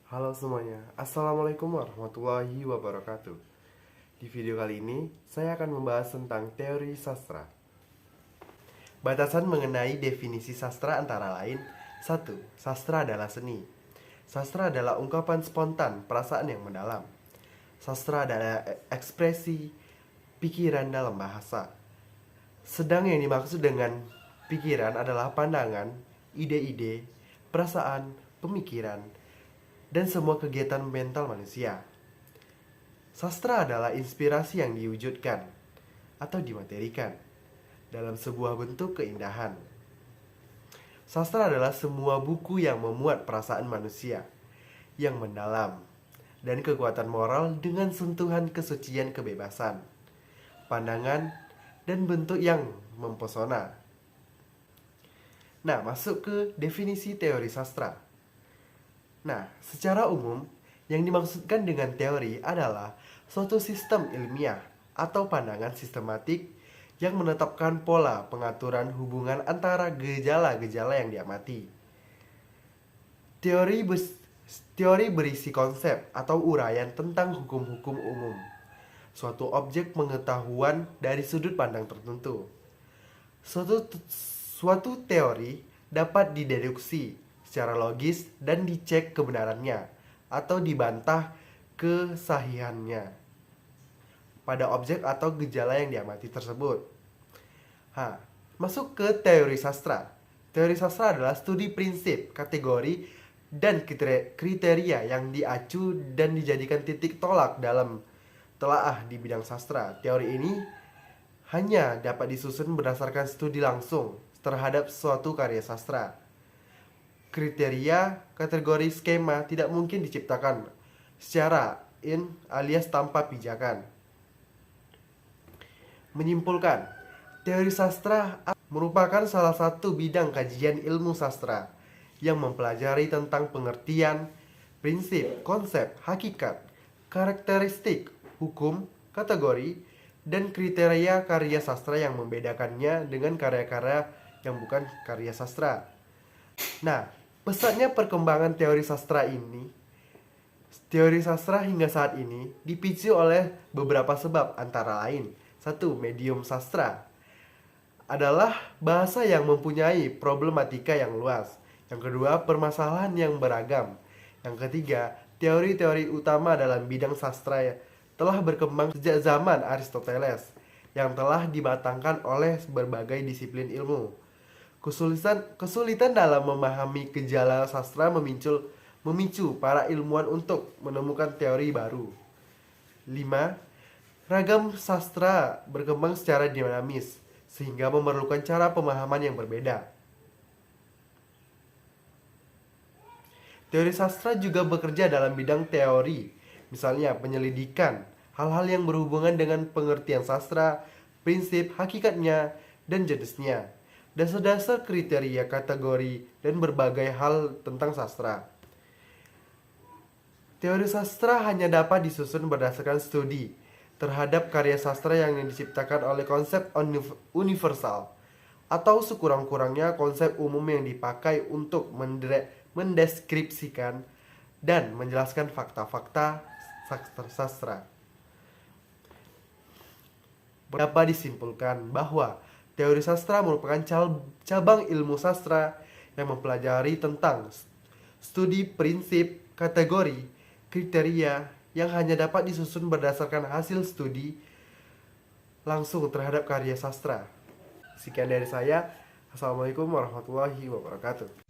Halo semuanya, Assalamualaikum warahmatullahi wabarakatuh. Di video kali ini, saya akan membahas tentang teori sastra. Batasan mengenai definisi sastra antara lain: 1. Sastra adalah seni. Sastra adalah ungkapan spontan perasaan yang mendalam. Sastra adalah ekspresi pikiran dalam bahasa. Sedang yang dimaksud dengan pikiran adalah pandangan, ide-ide, perasaan, pemikiran, dan semua kegiatan mental manusia. Sastra adalah inspirasi yang diwujudkan atau dimaterikan dalam sebuah bentuk keindahan. Sastra adalah semua buku yang memuat perasaan manusia yang mendalam dan kekuatan moral dengan sentuhan kesucian kebebasan, pandangan, dan bentuk yang mempesona. Nah, masuk ke definisi teori sastra. Nah, secara umum, yang dimaksudkan dengan teori adalah suatu sistem ilmiah atau pandangan sistematik yang menetapkan pola pengaturan hubungan antara gejala-gejala yang diamati. Teori berisi konsep atau uraian tentang hukum-hukum umum, suatu objek pengetahuan dari sudut pandang tertentu. Suatu teori dapat dideduksi secara logis dan dicek kebenarannya atau dibantah kesahihannya pada objek atau gejala yang diamati tersebut. Masuk ke teori sastra. Teori sastra adalah studi prinsip, kategori, dan kriteria yang diacu dan dijadikan titik tolak dalam telaah di bidang sastra. Teori ini hanya dapat disusun berdasarkan studi langsung terhadap suatu karya sastra. Kriteria, kategori, skema tidak mungkin diciptakan secara alias tanpa pijakan. Menyimpulkan, teori sastra merupakan salah satu bidang kajian ilmu sastra yang mempelajari tentang pengertian, prinsip, konsep, hakikat, karakteristik, hukum, kategori, dan kriteria karya sastra yang membedakannya dengan karya-karya yang bukan karya sastra. Nah, pesatnya perkembangan teori sastra hingga saat ini dipicu oleh beberapa sebab, antara lain: 1. Medium sastra adalah bahasa yang mempunyai problematika yang luas. Yang kedua, permasalahan yang beragam. Yang ketiga, teori-teori utama dalam bidang sastra telah berkembang sejak zaman Aristoteles yang telah dimatangkan oleh berbagai disiplin ilmu. Kesulitan dalam memahami gejala sastra memicu para ilmuwan untuk menemukan teori baru. 5. Ragam sastra berkembang secara dinamis sehingga memerlukan cara pemahaman yang berbeda. Teori sastra juga bekerja dalam bidang teori, misalnya penyelidikan hal-hal yang berhubungan dengan pengertian sastra, prinsip, hakikatnya, dan jenisnya, dasar-dasar kriteria, kategori, dan berbagai hal tentang sastra. Teori sastra hanya dapat disusun berdasarkan studi terhadap karya sastra yang diciptakan oleh konsep universal atau sekurang-kurangnya konsep umum yang dipakai untuk mendeskripsikan dan menjelaskan fakta-fakta sastra. Dapat disimpulkan bahwa teori sastra merupakan cabang ilmu sastra yang mempelajari tentang studi prinsip, kategori, kriteria yang hanya dapat disusun berdasarkan hasil studi langsung terhadap karya sastra. Sekian dari saya. Assalamualaikum warahmatullahi wabarakatuh.